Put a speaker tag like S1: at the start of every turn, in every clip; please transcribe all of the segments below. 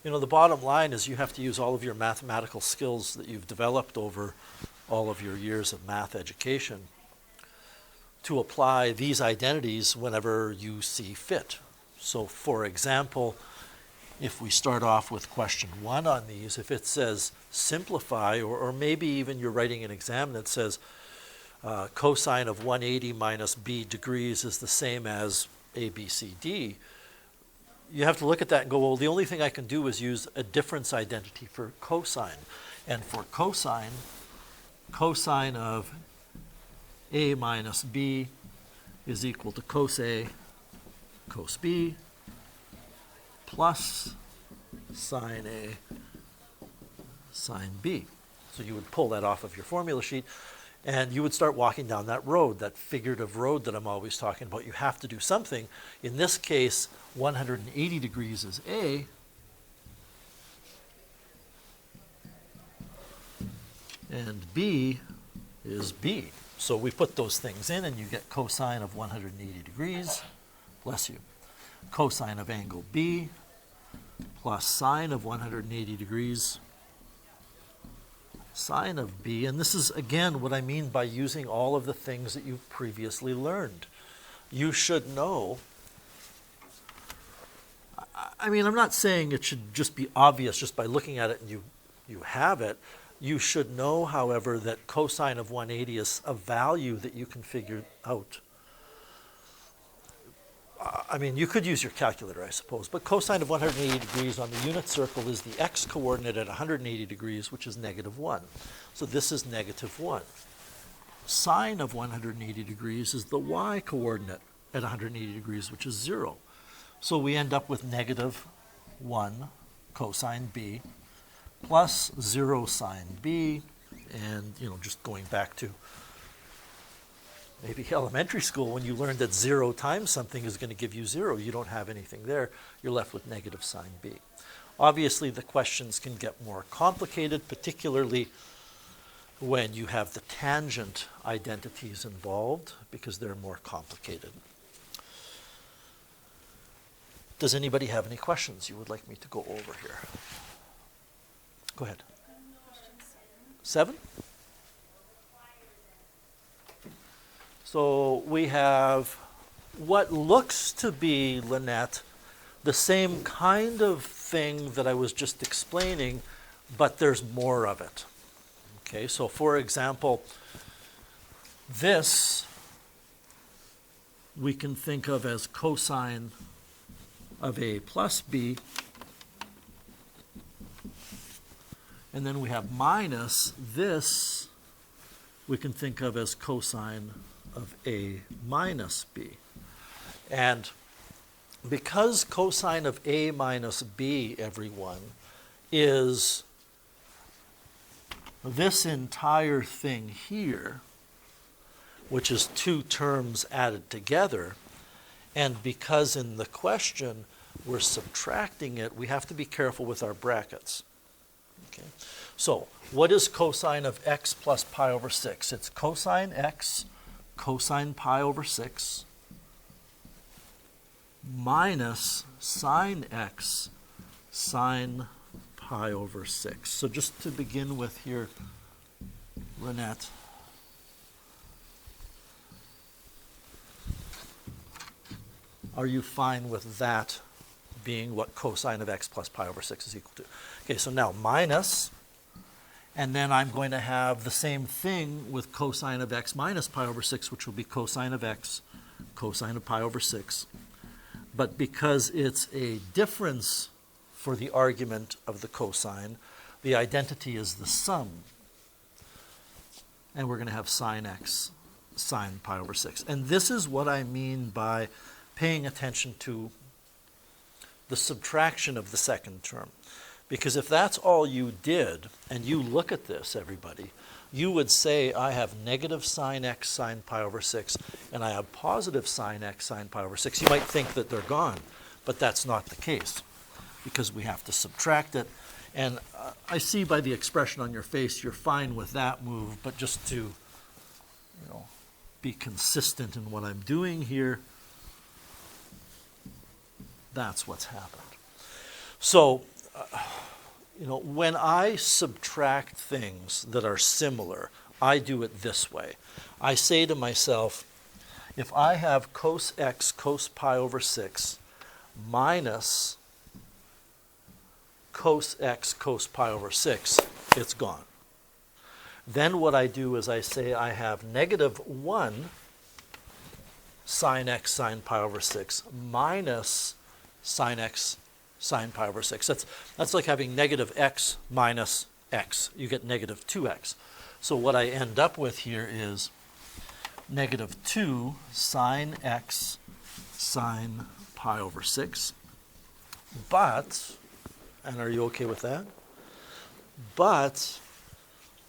S1: The bottom line is you have to use all of your mathematical skills that you've developed over all of your years of math education to apply these identities whenever you see fit. So for example, if we start off with question 1 on these, if it says simplify, or maybe even you're writing an exam that says cosine of 180 minus b degrees is the same as ABCD, you have to look at that and go, well, the only thing I can do is use a difference identity for cosine. And for cosine of a minus b is equal to cos A, cos b, plus sine A, sine b. So you would pull that off of your formula sheet, and you would start walking down that road, that figurative road that I'm always talking about. You have to do something. In this case, 180 degrees is A, and B is B. So we put those things in, and you get cosine of 180 degrees, bless you, cosine of angle B, plus sine of 180 degrees, sine of B. And this is, again, what I mean by using all of the things that you've previously learned. You should know. I mean, I'm not saying it should just be obvious just by looking at it and you have it. You should know, however, that cosine of 180 is a value that you can figure out. I mean, you could use your calculator, I suppose, but cosine of 180 degrees on the unit circle is the x-coordinate at 180 degrees, which is -1. So this is -1. Sine of 180 degrees is the y-coordinate at 180 degrees, which is 0. So we end up with -1 cosine b plus 0 sine b, and, just going back to maybe elementary school when you learned that 0 times something is going to give you 0. You don't have anything there. You're left with negative sine b. Obviously, the questions can get more complicated, particularly when you have the tangent identities involved, because they're more complicated. Does anybody have any questions you would like me to go over here? Go ahead. 7? So we have what looks to be, Lynette, the same kind of thing that I was just explaining, but there's more of it. Okay, so for example, this we can think of as cosine of A plus B. And then we have minus this we can think of as cosine of A minus B. And because cosine of A minus B, everyone, is this entire thing here, which is 2 terms added together, and because in the question we're subtracting it, we have to be careful with our brackets. Okay. So what is cosine of x plus pi over 6? It's cosine x cosine pi over 6 minus sine x sine pi over 6. So just to begin with here, Lynette, are you fine with that being what cosine of x plus pi over 6 is equal to? Okay, so now minus, and then I'm going to have the same thing with cosine of x minus pi over 6, which will be cosine of x, cosine of pi over 6. But because it's a difference for the argument of the cosine, the identity is the sum. And we're going to have sine x sine pi over 6. And this is what I mean by paying attention to the subtraction of the second term. Because if that's all you did, and you look at this, everybody, you would say, I have negative sine x sine pi over 6, and I have positive sine x sine pi over 6. You might think that they're gone, but that's not the case, because we have to subtract it. And I see by the expression on your face, you're fine with that move, but just to, be consistent in what I'm doing here, that's what's happened. So when I subtract things that are similar, I do it this way. I say to myself, if I have cos x cos pi over 6 minus cos x cos pi over 6, it's gone. Then what I do is I say I have negative 1 sine x sine pi over 6 minus sine x sine pi over 6. That's like having negative x minus x. You get negative 2x. So what I end up with here is negative 2 sine x sine pi over 6. But, and are you okay with that? But,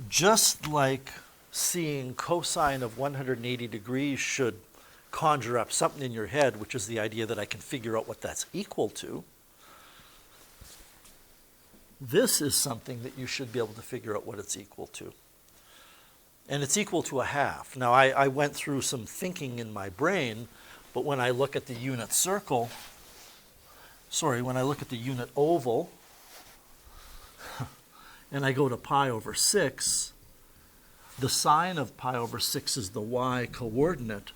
S1: just like seeing cosine of 180 degrees should conjure up something in your head, which is the idea that I can figure out what that's equal to, this is something that you should be able to figure out what it's equal to. And it's equal to a half. Now, I went through some thinking in my brain, but when I look at the unit circle, when I look at the unit oval, and I go to pi over 6, the sine of pi over 6 is the y coordinate,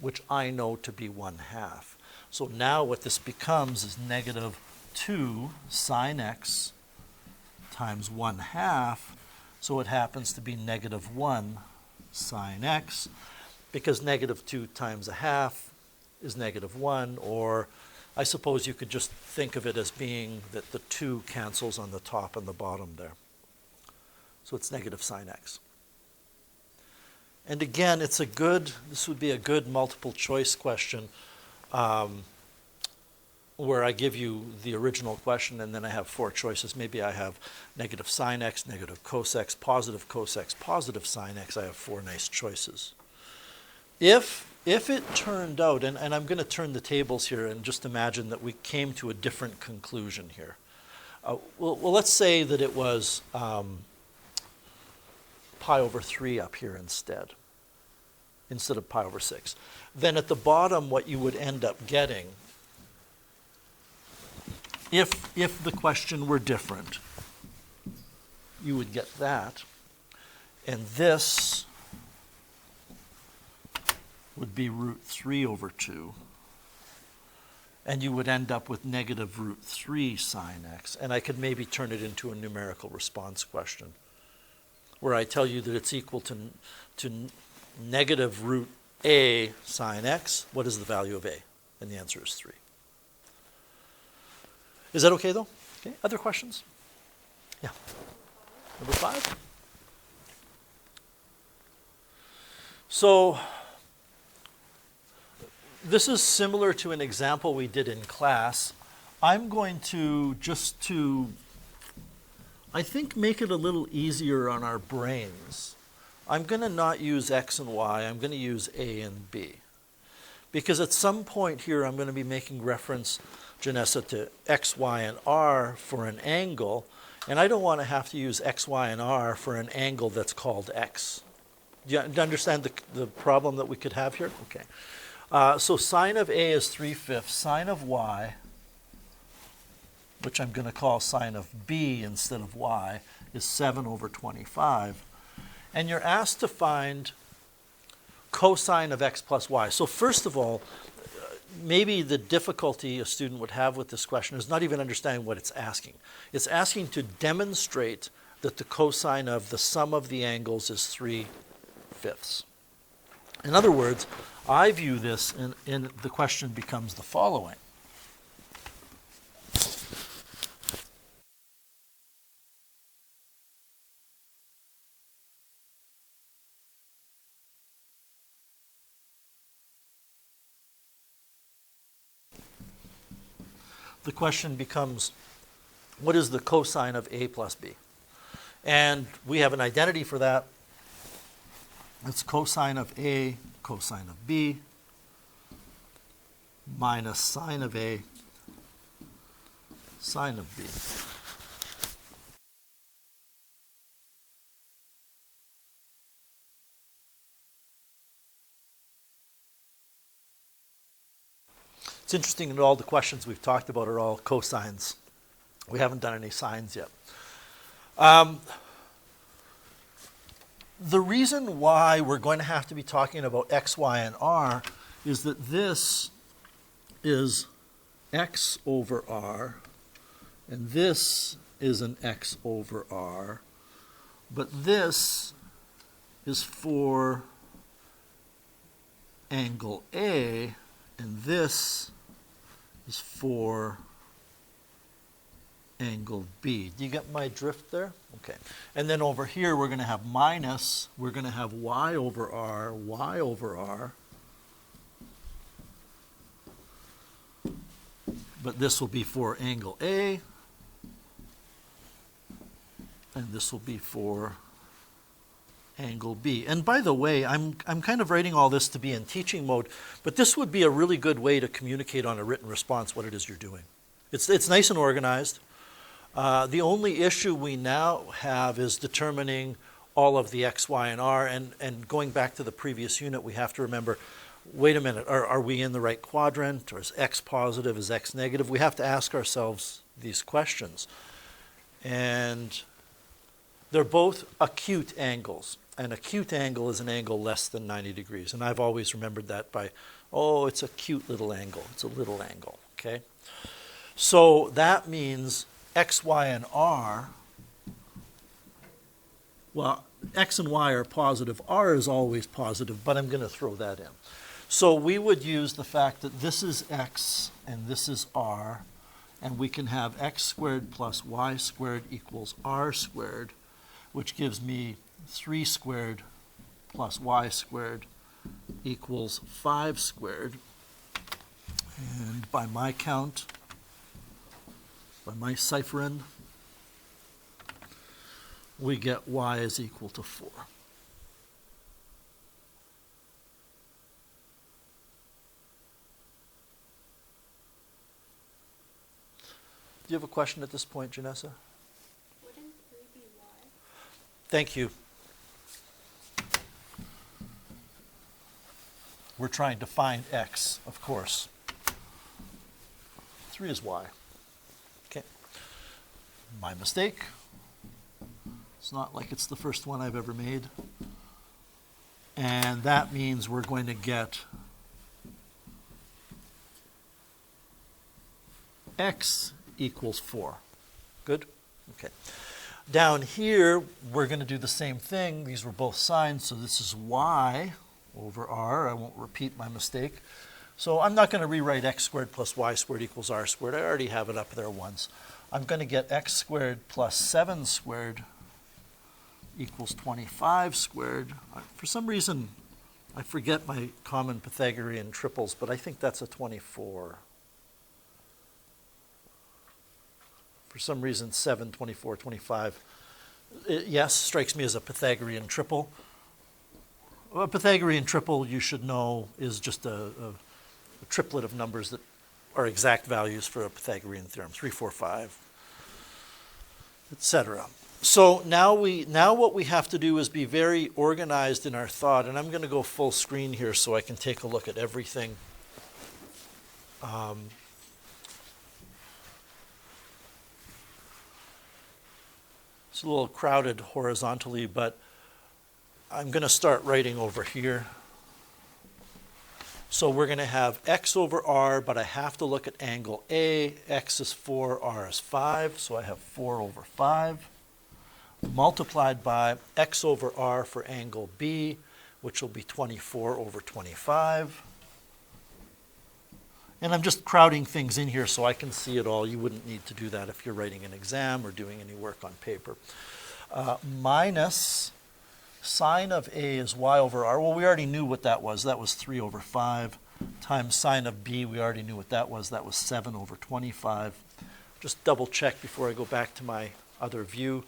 S1: which I know to be 1/2. So now what this becomes is negative 2 sine x times 1/2. So it happens to be negative 1 sine x, because negative 2 times a half is negative 1, or I suppose you could just think of it as being that the 2 cancels on the top and the bottom there. So it's negative sine x. And again, this would be a good multiple choice question where I give you the original question and then I have 4 choices. Maybe I have negative sine x, negative cos x, positive sine x. I have 4 nice choices. If it turned out, and I'm going to turn the tables here and just imagine that we came to a different conclusion here. Well, let's say that it was pi over 3 up here instead of pi over 6. Then at the bottom, what you would end up getting, if the question were different, you would get that. And this would be root 3 over 2. And you would end up with negative root 3 sine x. And I could maybe turn it into a numerical response question, where I tell you that it's equal to negative root a sine x. What is the value of a? And the answer is 3. Is that okay, though? Okay. Other questions? Yeah. Number 5. So this is similar to an example we did in class. I'm going to I think, make it a little easier on our brains. I'm going to not use x and y. I'm going to use a and b. Because at some point here, I'm going to be making reference, Janessa, to x, y, and r for an angle. And I don't want to have to use x, y, and r for an angle that's called x. Do you understand the problem that we could have here? Okay. So sine of a is 3/5. Sine of y, which I'm going to call sine of b instead of y, is 7 over 25. And you're asked to find cosine of x plus y. So first of all, maybe the difficulty a student would have with this question is not even understanding what it's asking. It's asking to demonstrate that the cosine of the sum of the angles is 3/5. In other words, I view this, and the question becomes the following. The question becomes, what is the cosine of a plus b? And we have an identity for that. It's cosine of a, cosine of b, minus sine of a, sine of b. It's interesting that all the questions we've talked about are all cosines We haven't done any sines yet. The reason why we're going to have to be talking about x, y, and r is that this is x over r, and this is an x over r, but this is for angle A, and this is for angle B. Do you get my drift there? Okay. And then over here we're going to have minus, we're going to have y over r, y over r. But this will be for angle A, and this will be for angle B. And by the way, I'm kind of writing all this to be in teaching mode, but this would be a really good way to communicate on a written response what it is you're doing. It's nice and organized. The only issue we now have is determining all of the x, y, and r, and going back to the previous unit, we have to remember, wait a minute, are we in the right quadrant, or is x positive, is x negative? We have to ask ourselves these questions. And they're both acute angles. An acute angle is an angle less than 90 degrees, and I've always remembered that by, oh, it's a cute little angle. It's a little angle, okay? So that means x, y, and r, well, x and y are positive. R is always positive, but I'm going to throw that in. So we would use the fact that this is x and this is r, and we can have x squared plus y squared equals r squared, which gives me 3 squared plus y squared equals 5 squared. And by my count, by my ciphering, we get y is equal to 4. Do you have a question at this point, Janessa?
S2: Wouldn't 3 be y?
S1: Thank you. We're trying to find x, of course. 3 is y. Okay. My mistake. It's not like it's the first one I've ever made. And that means we're going to get x equals 4. Good? Okay. Down here, we're going to do the same thing. These were both signs, so this is y over r. I won't repeat my mistake. So I'm not going to rewrite x squared plus y squared equals r squared. I already have it up there once. I'm going to get x squared plus 7 squared equals 25 squared. For some reason, I forget my common Pythagorean triples, but I think that's a 24. For some reason, 7, 24, 25, yes, strikes me as a Pythagorean triple. A Pythagorean triple, you should know, is just a triplet of numbers that are exact values for a Pythagorean theorem, 3, 4, 5, etc. So now what we have to do is be very organized in our thought, and I'm going to go full screen here so I can take a look at everything. It's a little crowded horizontally, but I'm going to start writing over here. So we're going to have x over r, but I have to look at angle A. X is 4, r is 5, so I have 4 over 5, multiplied by x over r for angle B, which will be 24 over 25. And I'm just crowding things in here so I can see it all. You wouldn't need to do that if you're writing an exam or doing any work on paper. Minus sine of A is y over r. Well, we already knew what that was. That was 3 over 5 times sine of B. We already knew what that was. That was 7 over 25. Just double check before I go back to my other view.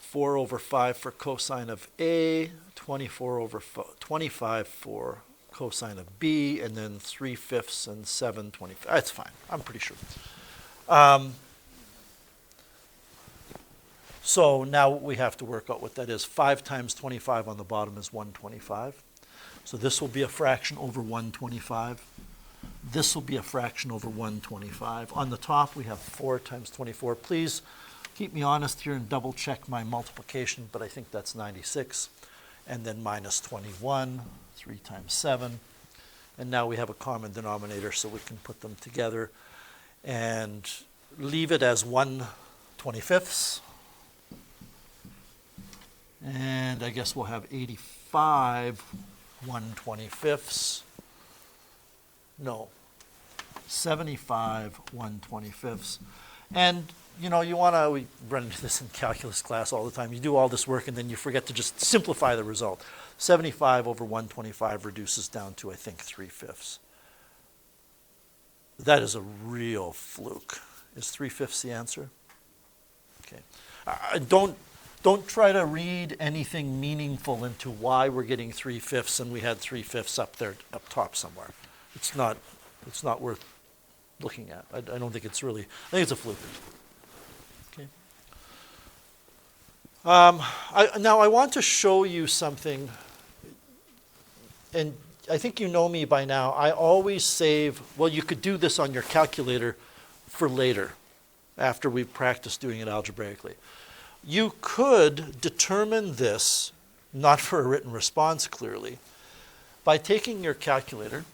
S1: 4 over 5 for cosine of A, 24 over 25 for cosine of B, and then 3/5 and 7/25. That's fine. I'm pretty sure. So now we have to work out what that is. 5 times 25 on the bottom is 125. So this will be a fraction over 125. This will be a fraction over 125. On the top, we have 4 times 24. Please keep me honest here and double check my multiplication, but I think that's 96. And then minus 21, 3 times 7. And now we have a common denominator, so we can put them together and leave it as 1/25. And I guess we'll have 85 1/25. No, 75 1/25. And you know, we run into this in calculus class all the time. You do all this work and then you forget to just simplify the result. 75 over 125 reduces down to, I think, 3/5. That is a real fluke. Is 3/5 the answer? Okay. Don't try to read anything meaningful into why we're getting 3/5 and we had 3/5 up there, up top somewhere. It's not worth looking at. I don't think it's really, I think it's a fluke. Okay. Now I want to show you something, and I think you know me by now. I always save, well, you could do this on your calculator for later, after we've practiced doing it algebraically. You could determine this, not for a written response clearly, by taking your calculator.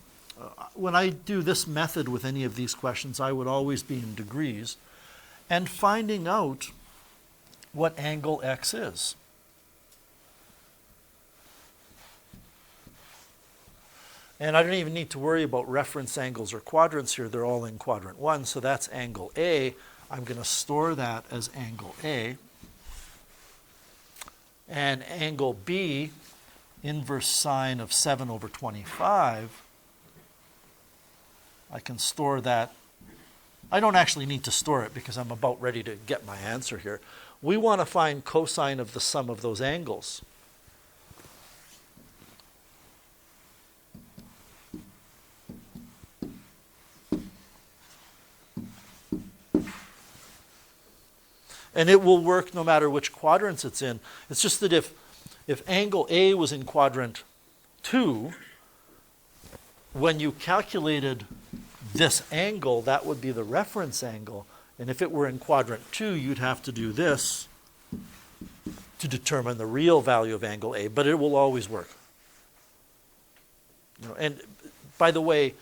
S1: When I do this method with any of these questions, I would always be in degrees, and finding out what angle x is. And I don't even need to worry about reference angles or quadrants here. They're all in quadrant 1, so that's angle A. I'm going to store that as angle A. And angle B, inverse sine of 7 over 25, I can store that. I don't actually need to store it because I'm about ready to get my answer here. We want to find cosine of the sum of those angles. And it will work no matter which quadrants it's in. It's just that if angle A was in quadrant 2, when you calculated this angle, that would be the reference angle. And if it were in quadrant 2, you'd have to do this to determine the real value of angle A, but it will always work. And by the way,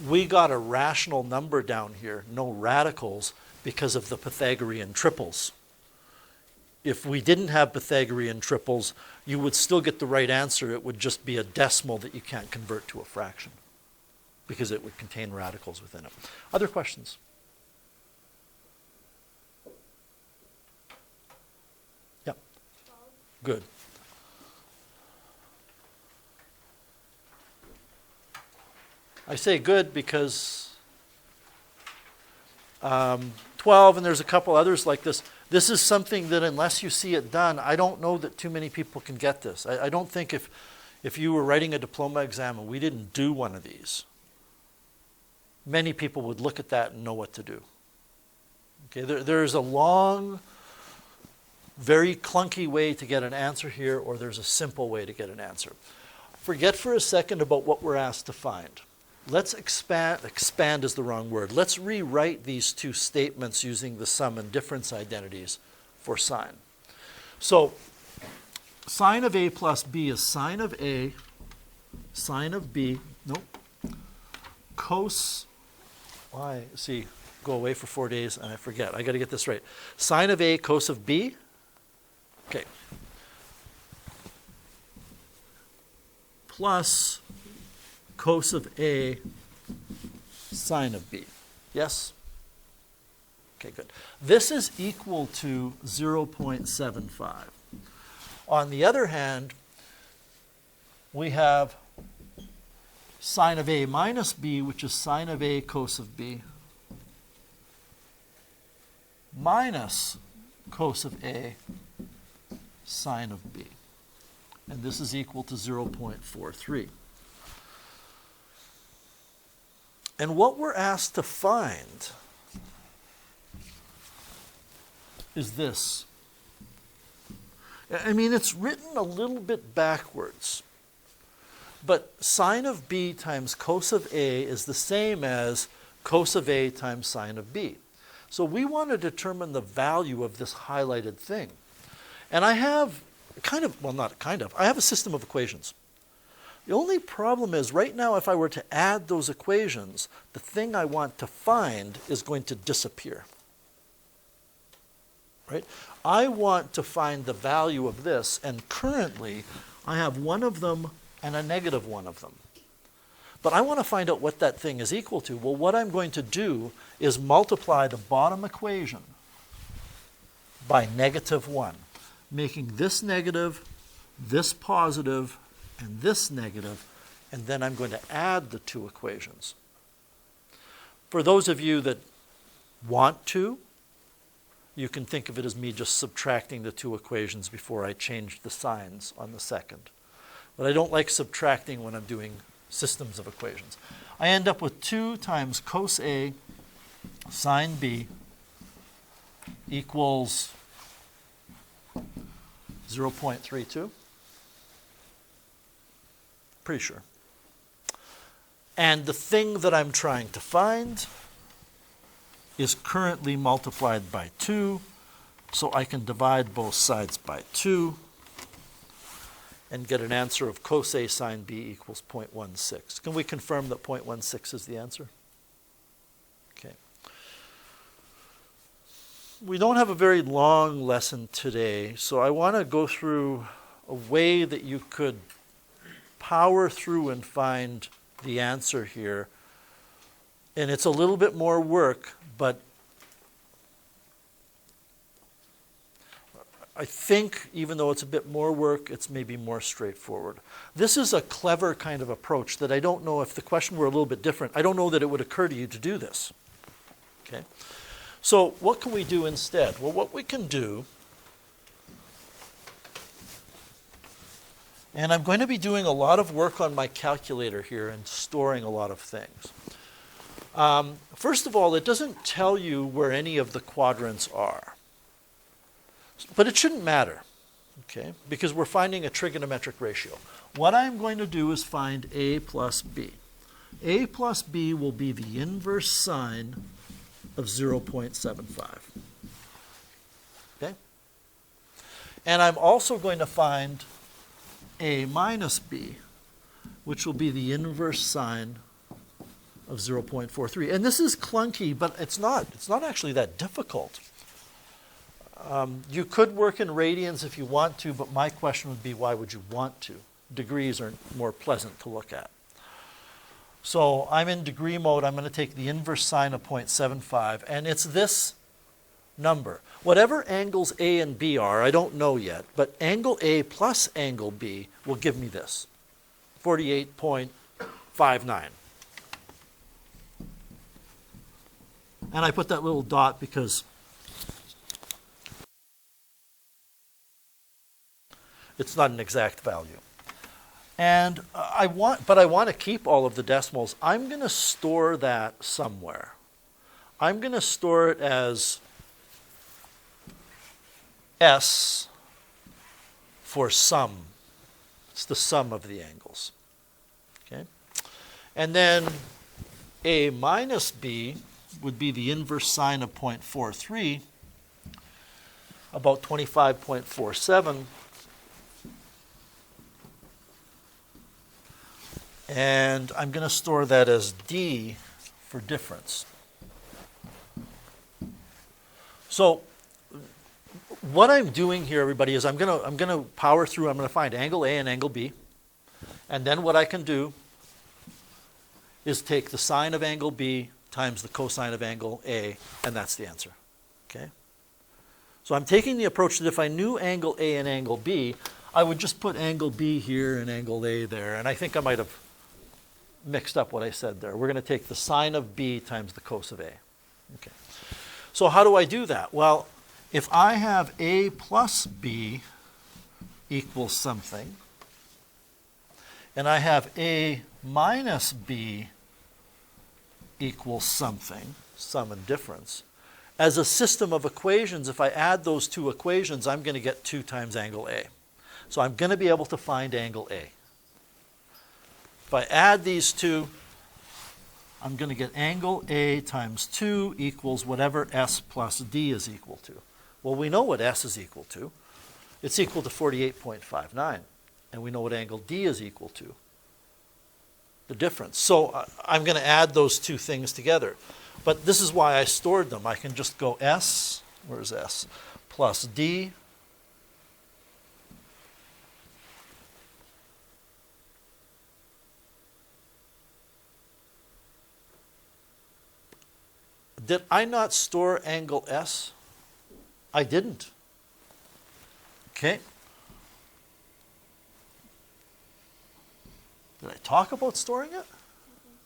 S1: we got a rational number down here, no radicals, because of the Pythagorean triples. If we didn't have Pythagorean triples, you would still get the right answer. It would just be a decimal that you can't convert to a fraction because it would contain radicals within it. Other questions? Yep. Good. I say good because 12, and there's a couple others like this. This is something that unless you see it done, I don't know that too many people can get this. I don't think if you were writing a diploma exam and we didn't do one of these, many people would look at that and know what to do. Okay, there's a long, very clunky way to get an answer here, or there's a simple way to get an answer. Forget for a second about what we're asked to find. Let's expand is the wrong word. Let's rewrite these two statements using the sum and difference identities for sine. So sine of A plus B is sine of A, sine of B, nope, cos, why, see, go away for 4 days and I forget. I got to get this right. Sine of A, cos of B, okay, plus cos of A sine of B. Yes? Okay, good. This is equal to 0.75. On the other hand, we have sine of A minus B, which is sine of A cos of B, minus cos of A sine of B. And this is equal to 0.43. And what we're asked to find is this. I mean, it's written a little bit backwards, But sine of b times cos of a is the same as cos of a times sine of b. So we want to determine the value of this highlighted thing. And I have I have a system of equations. The only problem is right now if I were to add those equations, the thing I want to find is going to disappear. Right? I want to find the value of this, and currently I have one of them and a negative one of them. But I want to find out what that thing is equal to. Well, what I'm going to do is multiply the bottom equation by -1, making this negative, this positive, and this negative, and then I'm going to add the two equations. For those of you that want to, you can think of it as me just subtracting the two equations before I change the signs on the second. But I don't like subtracting when I'm doing systems of equations. I end up with 2 times cos A sine B equals 0.32. Pretty sure. And the thing that I'm trying to find is currently multiplied by 2, so I can divide both sides by 2 and get an answer of cos A sine B equals 0.16. Can we confirm that 0.16 is the answer? Okay. We don't have a very long lesson today, so I want to go through a way that you could power through and find the answer here. And it's a little bit more work, but I think even though it's a bit more work, it's maybe more straightforward. This is a clever kind of approach that I don't know if the question were a little bit different. I don't know that it would occur to you to do this. Okay? So what can we do instead? Well, what we can do, and I'm going to be doing a lot of work on my calculator here and storing a lot of things. First of all, it doesn't tell you where any of the quadrants are. But it shouldn't matter, okay, because we're finding a trigonometric ratio. What I'm going to do is find A plus B. A plus B will be the inverse sine of 0.75. Okay? And I'm also going to find A minus B, which will be the inverse sine of 0.43. And this is clunky, but it's not actually that difficult. You could work in radians if you want to, but my question would be, why would you want to? Degrees are more pleasant to look at. So I'm in degree mode. I'm going to take the inverse sine of 0.75, and it's this number. Whatever angles A and B are, I don't know yet, but angle A plus angle B will give me this, 48.59. And I put that little dot because it's not an exact value. And I want to keep all of the decimals. I'm going to store that somewhere. I'm going to store it as S for sum. It's the sum of the angles. Okay? And then A minus B would be the inverse sine of 0.43, about 25.47. And I'm going to store that as D for difference. So what I'm doing here, everybody, is I'm going to power through. I'm going to find angle A and angle B. And then what I can do is take the sine of angle B times the cosine of angle A, and that's the answer. Okay? So I'm taking the approach that if I knew angle A and angle B, I would just put angle B here and angle A there. And I think I might have mixed up what I said there. We're going to take the sine of B times the cos of A. Okay. So how do I do that? Well, if I have A plus B equals something, and I have A minus B equals something, sum and difference, as a system of equations, if I add those two equations, I'm going to get 2 times angle A. So I'm going to be able to find angle A. If I add these two, I'm going to get angle A times 2 equals whatever S plus D is equal to. Well, we know what S is equal to. It's equal to 48.59. And we know what angle D is equal to. The difference. So I'm going to add those two things together. But this is why I stored them. I can just go S, where's S, plus D. Did I not store angle S? I didn't. Okay. Did I talk about storing it?
S2: I think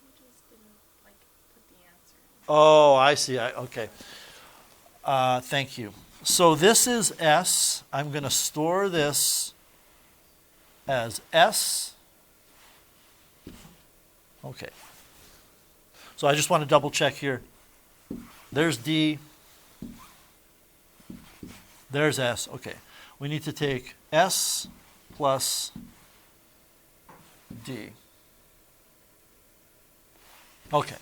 S2: you just didn't like put the answer in.
S1: Oh, I see. Okay. Thank you. So this is S. I'm going to store this as S. Okay. So I just want to double check here. There's D. There's S. Okay. We need to take S plus D. Okay.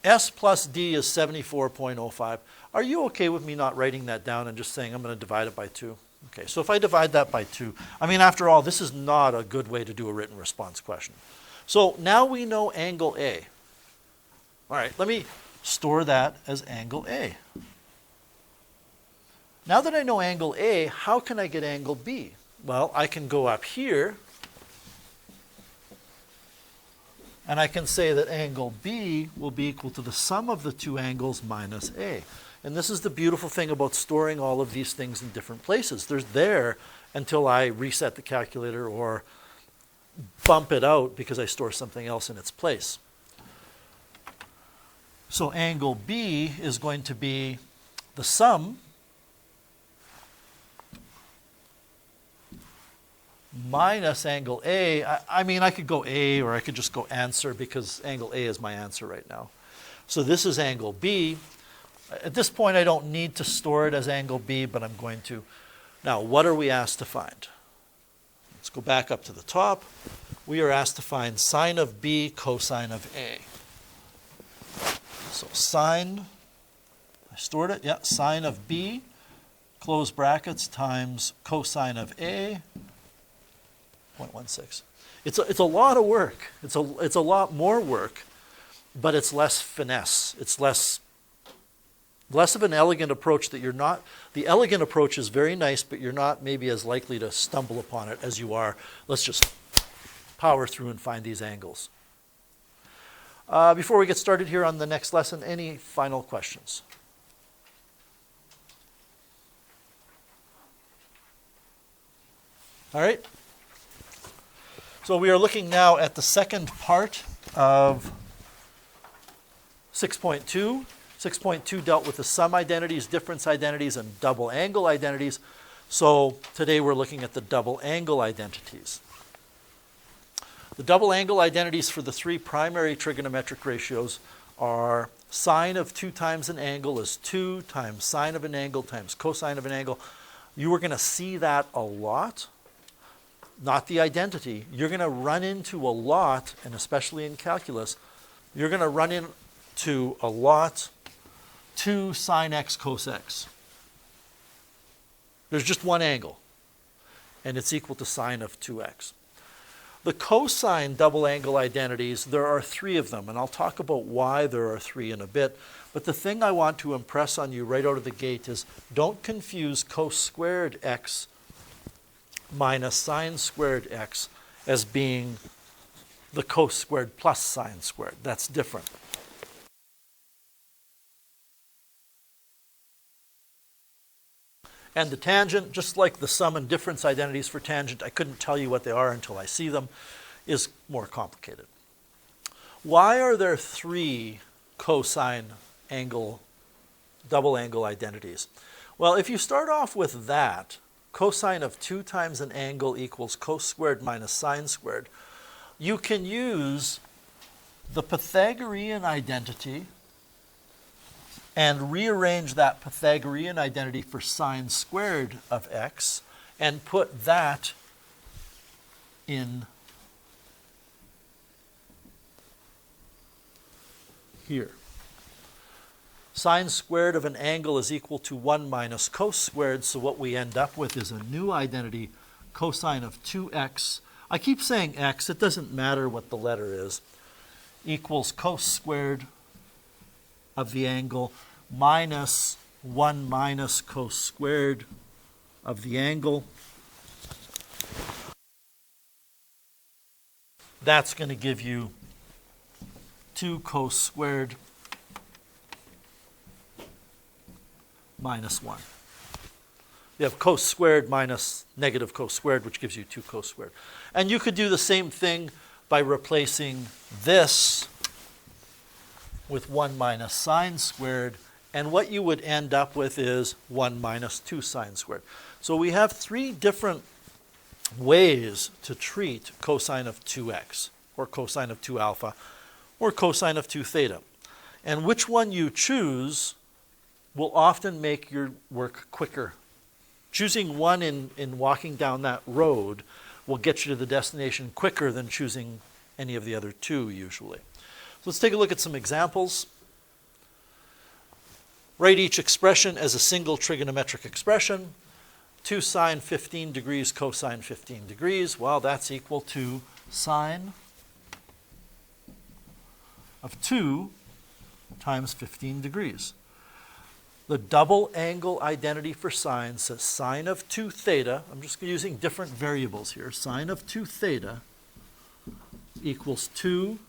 S1: S plus D is 74.05. Are you okay with me not writing that down and just saying I'm going to divide it by 2? Okay, so if I divide that by 2, I mean, after all, this is not a good way to do a written response question. So now we know angle A. All right, let me store that as angle A. Now that I know angle A, how can I get angle B? Well, I can go up here, and I can say that angle B will be equal to the sum of the two angles minus A. And this is the beautiful thing about storing all of these things in different places. They're there until I reset the calculator or bump it out because I store something else in its place. So angle B is going to be the sum minus angle A. I mean, I could go A or I could just go answer because angle A is my answer right now. So this is angle B. At this point, I don't need to store it as angle B, but I'm going to. Now, what are we asked to find? Let's go back up to the top. We are asked to find sine of B cosine of A. So sine, I stored it, yeah, sine of B, close brackets, times cosine of A, 0.16. It's a lot of work. It's a lot more work, but it's less finesse. It's less of an elegant approach that you're not. The elegant approach is very nice, but you're not maybe as likely to stumble upon it as you are. Let's just power through and find these angles. Before we get started here on the next lesson, any final questions? All right. So we are looking now at the second part of 6.2. 6.2 dealt with the sum identities, difference identities, and double angle identities. So today we're looking at the double angle identities. The double angle identities for the three primary trigonometric ratios are sine of 2 times an angle is 2 times sine of an angle times cosine of an angle. You are going to see that a lot, not the identity. You're going to run into a lot, and especially in calculus, you're going to run into a lot 2 sine x cos x. There's just one angle, and it's equal to sine of 2x. The cosine double angle identities, there are 3 of them, and I'll talk about why there are 3 in a bit. But the thing I want to impress on you right out of the gate is don't confuse cos squared x minus sine squared x as being the cos squared plus sine squared. That's different. And the tangent, just like the sum and difference identities for tangent, I couldn't tell you what they are until I see them, is more complicated. Why are there 3 cosine angle, double angle identities? Well, if you start off with that, cosine of 2 times an angle equals cos squared minus sine squared, you can use the Pythagorean identity and rearrange that Pythagorean identity for sine squared of x and put that in here. Sine squared of an angle is equal to 1 minus cos squared, so what we end up with is a new identity, cosine of 2x. I keep saying x, it doesn't matter what the letter is, equals cos squared of the angle minus 1 minus cos squared of the angle. That's going to give you 2 cos squared minus 1. You have cos squared minus negative cos squared, which gives you 2 cos squared. And you could do the same thing by replacing this with 1 minus sine squared, and what you would end up with is 1 minus 2 sine squared. So we have 3 different ways to treat cosine of 2x, or cosine of 2 alpha, or cosine of 2 theta. And which one you choose will often make your work quicker. Choosing one in walking down that road will get you to the destination quicker than choosing any of the other 2 usually. So let's take a look at some examples. Write each expression as a single trigonometric expression. 2 sine 15 degrees cosine 15 degrees. Well, that's equal to sine of 2 times 15 degrees. The double angle identity for sine says sine of 2 theta, I'm just using different variables here, sine of 2 theta equals 2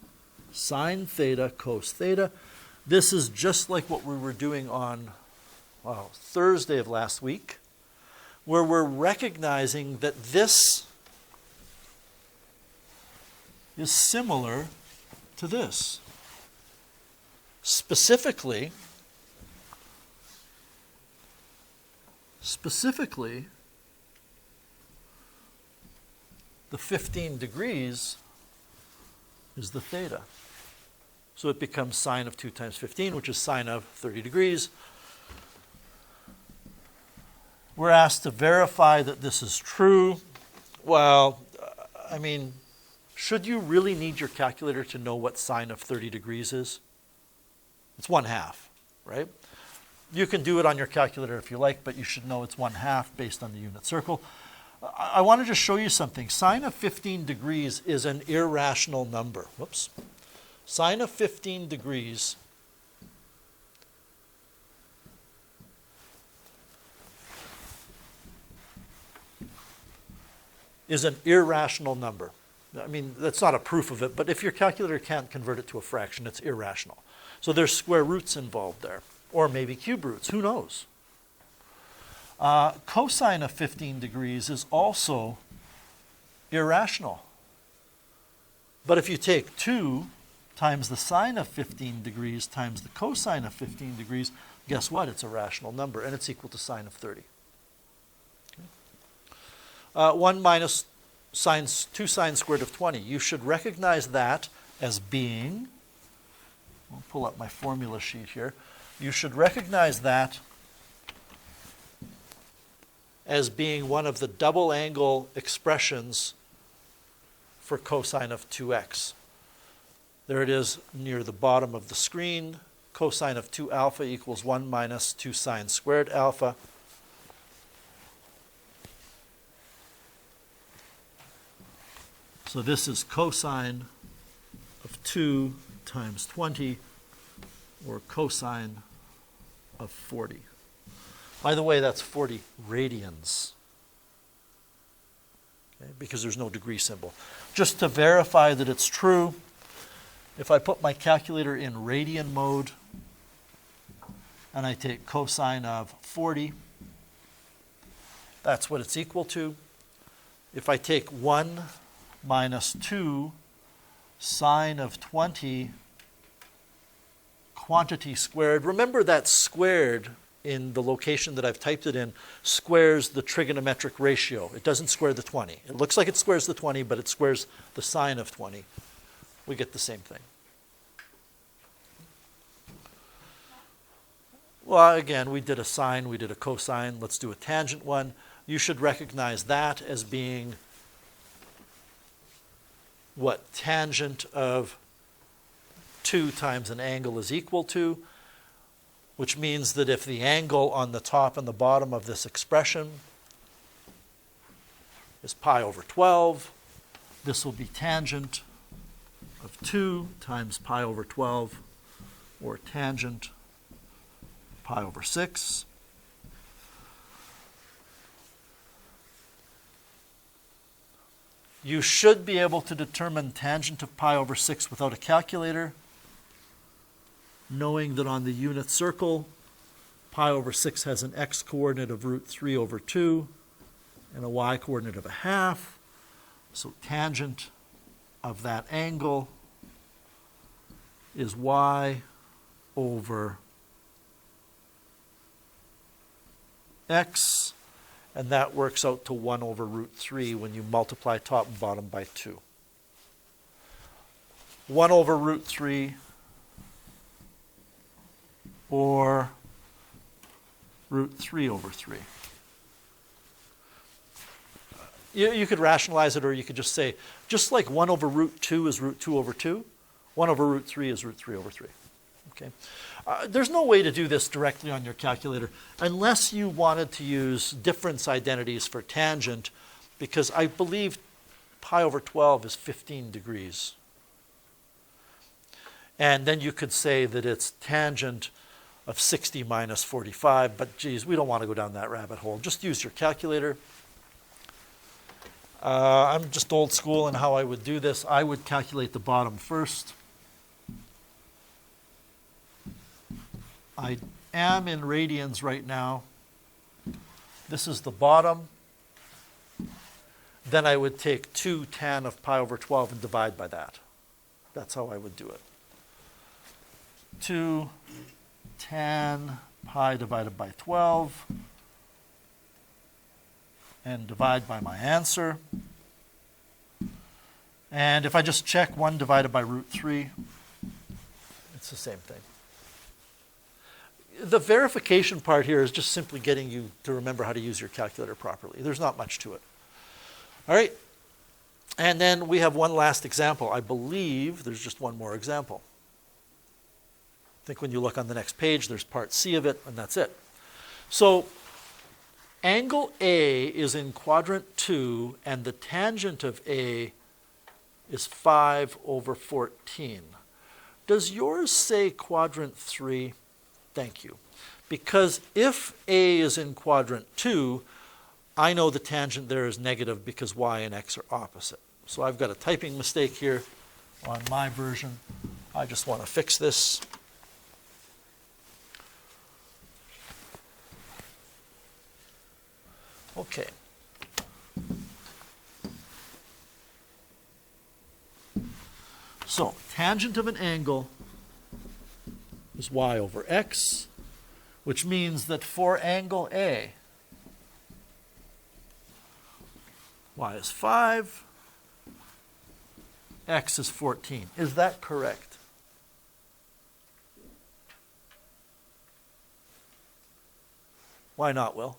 S1: sine theta cos theta. This is just like what we were doing on Thursday of last week, where we're recognizing that this is similar to this. Specifically, the 15 degrees is the theta. So it becomes sine of 2 times 15, which is sine of 30 degrees. We're asked to verify that this is true. Well, I mean, should you really need your calculator to know what sine of 30 degrees is? It's 1/2, right? You can do it on your calculator if you like, but you should know it's 1/2 based on the unit circle. I want to just show you something. Sine of 15 degrees is an irrational number. Whoops. Sine of 15 degrees is an irrational number. I mean, that's not a proof of it, but if your calculator can't convert it to a fraction, it's irrational. So there's square roots involved there, or maybe cube roots, who knows? Cosine of 15 degrees is also irrational. But if you take 2 times the sine of 15 degrees times the cosine of 15 degrees, guess what? It's a rational number, and it's equal to sine of 30. Okay. 1 minus 2 sine squared of 20. You should recognize that as being, I'll pull up my formula sheet here. You should recognize that as being one of the double angle expressions for cosine of 2x. There it is near the bottom of the screen. Cosine of 2 alpha equals 1 minus 2 sine squared alpha. So this is cosine of 2 times 20, or cosine of 40. By the way, that's 40 radians, okay, because there's no degree symbol. Just to verify that it's true, if I put my calculator in radian mode and I take cosine of 40, that's what it's equal to. If I take 1 minus 2 sine of 20 quantity squared, remember that squared in the location that I've typed it in squares the trigonometric ratio. It doesn't square the 20. It looks like it squares the 20, but it squares the sine of 20. We get the same thing. Well, again, we did a sine, we did a cosine. Let's do a tangent one. You should recognize that as being what? Tangent of 2 times an angle is equal to, which means that if the angle on the top and the bottom of this expression is pi over 12, this will be tangent of 2 times pi over 12, or tangent pi over 6. You should be able to determine tangent of pi over 6 without a calculator, knowing that on the unit circle, pi over 6 has an x-coordinate of root 3 over 2 and a y-coordinate of a half. So tangent of that angle is y over x, and that works out to 1 over root 3 when you multiply top and bottom by 2. 1 over root 3 or root 3 over 3. You could rationalize it, or you could just say, just like 1 over root 2 is root 2 over 2, 1 over root 3 is root 3 over 3. Okay? There's no way to do this directly on your calculator unless you wanted to use difference identities for tangent, because I believe pi over 12 is 15 degrees. And then you could say that it's tangent of 60 minus 45, but geez, we don't want to go down that rabbit hole. Just use your calculator. I'm just old school in how I would do this. I would calculate the bottom first. I am in radians right now. This is the bottom. Then I would take 2 tan of pi over 12 and divide by that. That's how I would do it. 2 tan pi divided by 12, and divide by my answer. And if I just check 1 divided by root 3, it's the same thing. The verification part here is just simply getting you to remember how to use your calculator properly. There's not much to it. All right. And then we have one last example. I believe there's just one more example. I think when you look on the next page, there's part C of it, and that's it. So angle A is in quadrant 2, and the tangent of A is 5 over 14. Does yours say quadrant 3? Thank you. Because if A is in quadrant 2, I know the tangent there is negative because y and x are opposite. So I've got a typing mistake here on my version. I just want to fix this. Okay. So tangent of an angle is y over x, which means that for angle A, y is 5, x is 14. Is that correct? Why not, Will?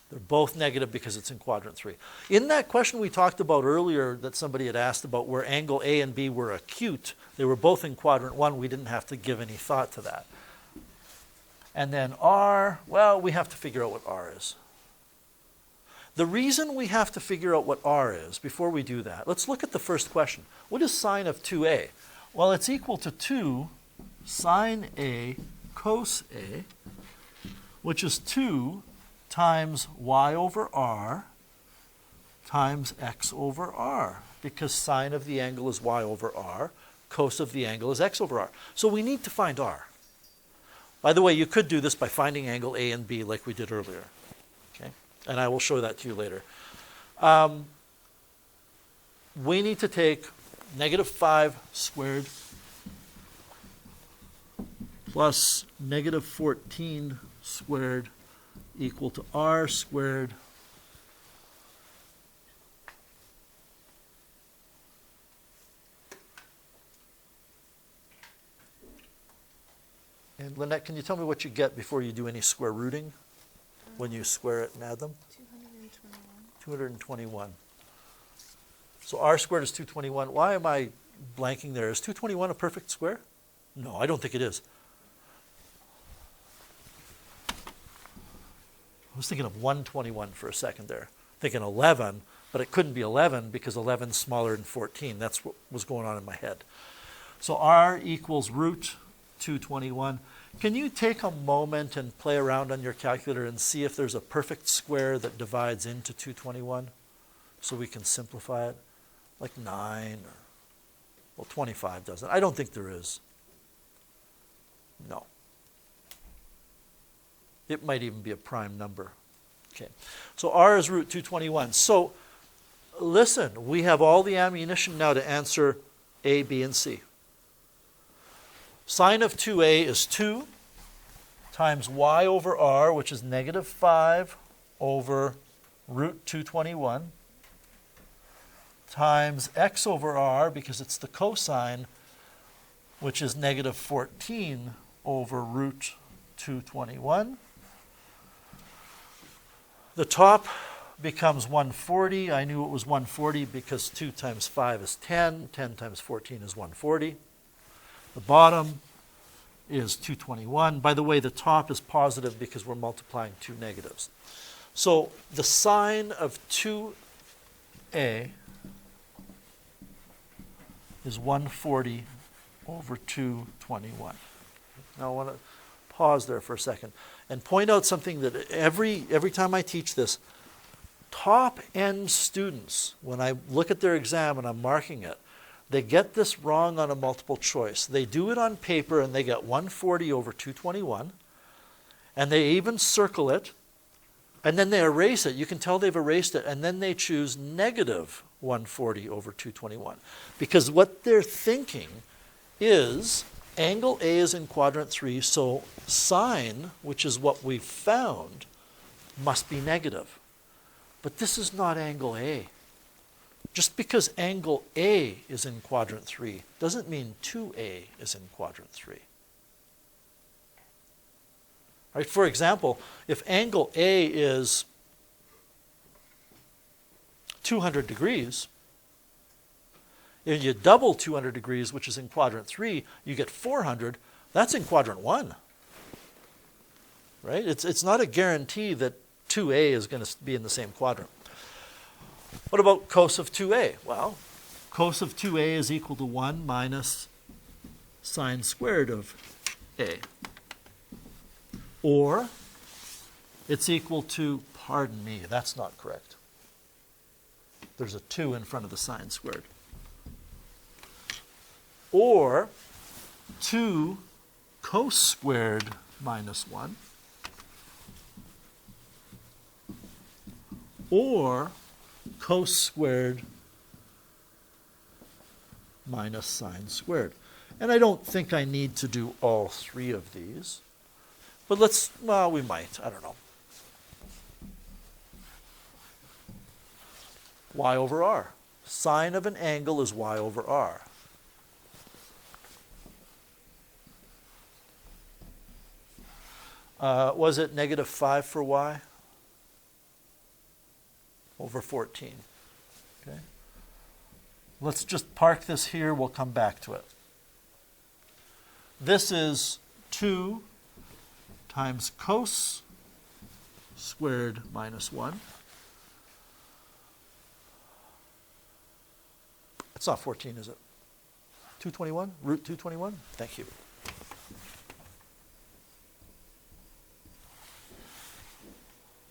S1: They're both negative because it's in quadrant 3. In that question we talked about earlier that somebody had asked about where angle A and B were acute, they were both in quadrant 1. We didn't have to give any thought to that. And then R, well, we have to figure out what R is. The reason we have to figure out what R is, before we do that, let's look at the first question. What is sine of 2A? Well, it's equal to 2 sine A cos A, which is 2 times y over r times x over r, because sine of the angle is y over r, cos of the angle is x over r. So we need to find r. By the way, you could do this by finding angle A and B like we did earlier. Okay? And I will show that to you later. We need to take negative 5 squared plus negative 14 squared equal to r squared and Lynette, can you tell me what you get before you do any square rooting when you square it and add them? 221. So r squared is 221. Why am I blanking there. Is 221 a perfect square? No, I don't think it is. I was thinking of 121 for a second there, thinking 11, but it couldn't be 11 because 11 is smaller than 14. That's what was going on in my head. So r equals root 221. Can you take a moment and play around on your calculator and see if there's a perfect square that divides into 221 so we can simplify it? Like 9 or, well, 25 doesn't. I don't think there is. No. It might even be a prime number. Okay. So r is root 221. So listen, we have all the ammunition now to answer A, B, and C. Sine of 2a is 2 times y over r, which is negative 5 over root 221, times x over r, because it's the cosine, which is negative 14 over root 221. The top becomes 140. I knew it was 140 because 2 times 5 is 10. 10 times 14 is 140. The bottom is 221. By the way, the top is positive because we're multiplying two negatives. So the sine of 2a is 140 over 221. Now I want to pause there for a second and point out something that every time I teach this, top-end students, when I look at their exam and I'm marking it, they get this wrong on a multiple choice. They do it on paper and they get 140 over 221, and they even circle it, and then they erase it. You can tell they've erased it, and then they choose negative 140 over 221. Because what they're thinking is angle A is in quadrant 3, so sine, which is what we've found, must be negative. But this is not angle A. Just because angle A is in quadrant 3 doesn't mean 2A is in quadrant 3. Right? For example, if angle A is 200 degrees, if you double 200 degrees, which is in quadrant 3, you get 400. That's in quadrant 1. Right? It's not a guarantee that 2A is going to be in the same quadrant. What about cos of 2a? Well, cos of 2a is equal to 1 minus sine squared of a. Or it's equal to, pardon me, that's not correct. There's a 2 in front of the sine squared. Or 2 cos squared minus 1. Or cos squared minus sine squared. And I don't think I need to do all three of these. But we might, I don't know. Y over r. Sine of an angle is y over r. Was it negative 5 for y? Over 14. Okay. Let's just park this here. We'll come back to it. This is 2 times cos squared minus 1. It's not 14, is it? 221? Root 221? Thank you.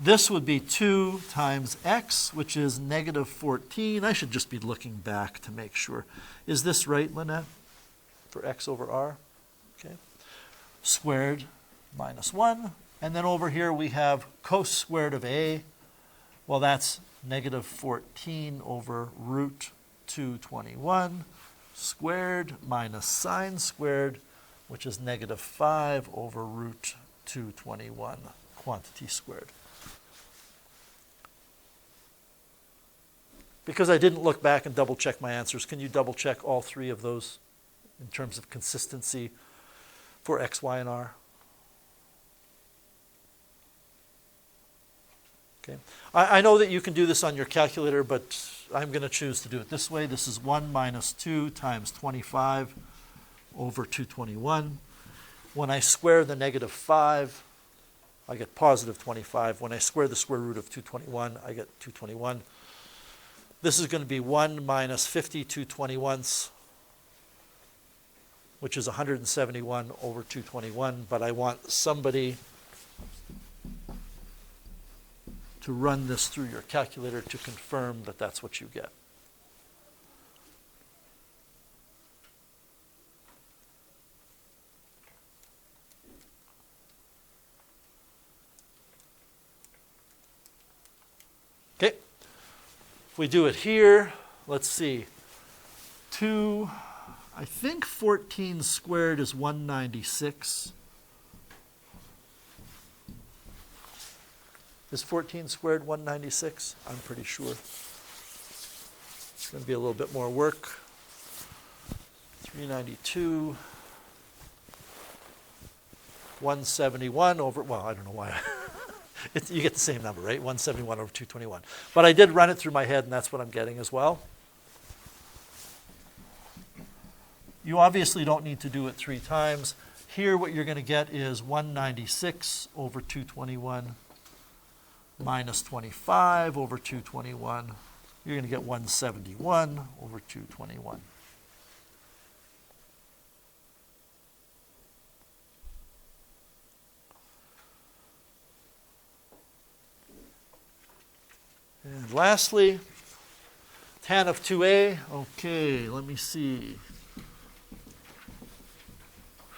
S1: This would be 2 times x, which is negative 14. I should just be looking back to make sure. Is this right, Lynette? For x over r? Okay. Squared minus 1. And then over here we have cos squared of a. Well, that's negative 14 over root 221 squared minus sine squared, which is negative 5 over root 221 quantity squared. Because I didn't look back and double check my answers, can you double check all three of those in terms of consistency for x, y, and r? Okay. I know that you can do this on your calculator, but I'm going to choose to do it this way. This is 1 minus 2 times 25 over 221. When I square the negative 5, I get positive 25. When I square the square root of 221, I get 221. This is going to be 1 minus 50 221ths, which is 171 over 221, but I want somebody to run this through your calculator to confirm that that's what you get. Okay, if we do it here, let's see, I think 14 squared is 196. Is 14 squared 196? I'm pretty sure. It's going to be a little bit more work. 392. 171 over, well, I don't know why. You get the same number, right? 171 over 221. But I did run it through my head, and that's what I'm getting as well. You obviously don't need to do it 3 times. Here, what you're going to get is 196 over 221 minus 25 over 221. You're going to get 171 over 221. And lastly, tan of 2a. Okay, let me see.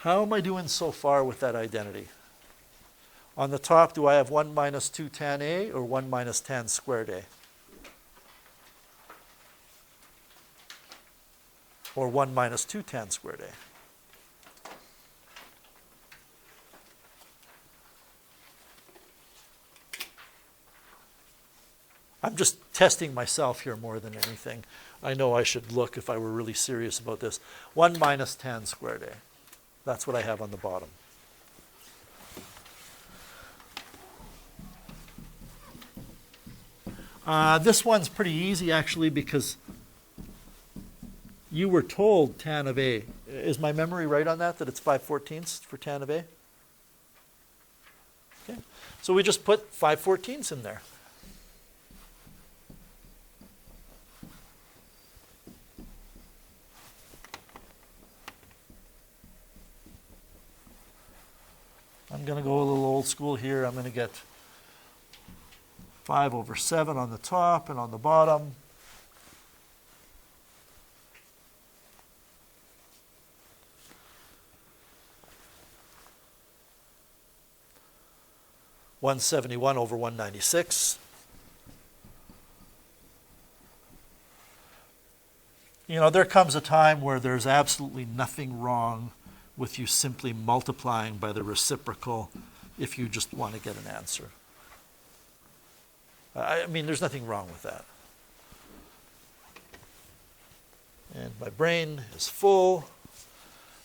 S1: How am I doing so far with that identity? On the top, do I have 1 minus 2 tan a or 1 minus tan squared a? Or 1 minus 2 tan squared a? I'm just testing myself here more than anything. I know I should look if I were really serious about this. 1 minus tan squared a. That's what I have on the bottom. This one's pretty easy, actually, because you were told tan of a. Is my memory right on that it's 5/14 for tan of a? Okay. So we just put 5/14 in there. I'm going to go a little old school here. I'm going to get 5 over 7 on the top and on the bottom. $171 over 196. You know, there comes a time where there's absolutely nothing wrong with you simply multiplying by the reciprocal if you just want to get an answer. I mean, there's nothing wrong with that. And my brain is full.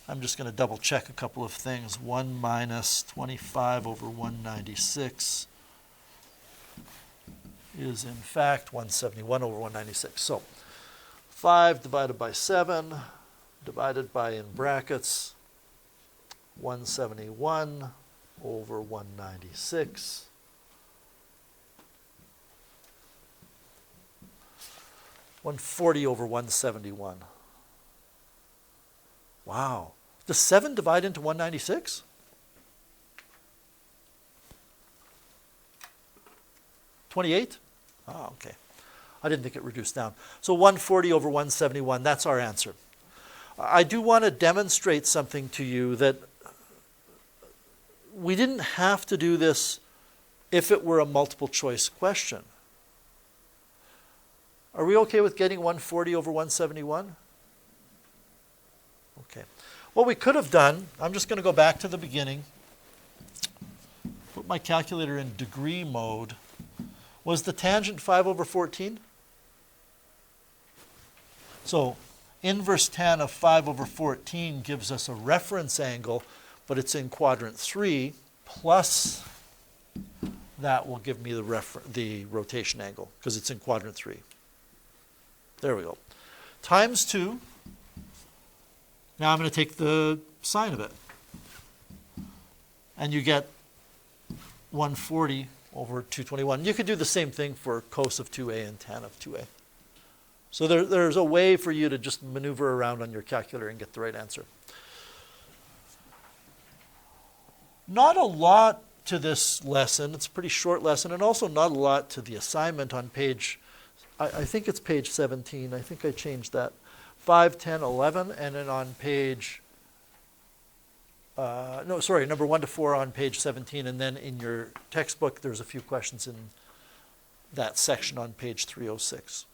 S1: I'm just going to double check a couple of things. 1 minus 25 over 196 is in fact 171 over 196. So 5 divided by 7 divided by, in brackets, 171 over 196. $140 over 171. Wow. Does 7 divide into 196? $28? Oh, okay. I didn't think it reduced down. So 140 over 171, that's our answer. I do want to demonstrate something to you that we didn't have to do this if it were a multiple choice question. Are we okay with getting 140 over 171? Okay. What we could have done, I'm just going to go back to the beginning, put my calculator in degree mode. Was the tangent 5 over 14? So inverse tan of 5 over 14 gives us a reference angle, but it's in quadrant 3, plus that will give me the rotation angle, because it's in quadrant 3. There we go. Times 2. Now I'm going to take the sine of it. And you get 140 over 221. You could do the same thing for cos of 2a and tan of 2a. So there's a way for you to just maneuver around on your calculator and get the right answer. Not a lot to this lesson. It's a pretty short lesson, and also not a lot to the assignment on page, I think it's page 17. I think I changed that. 5, 10, 11, and then on page, number 1 to 4 on page 17, and then in your textbook, there's a few questions in that section on page 306.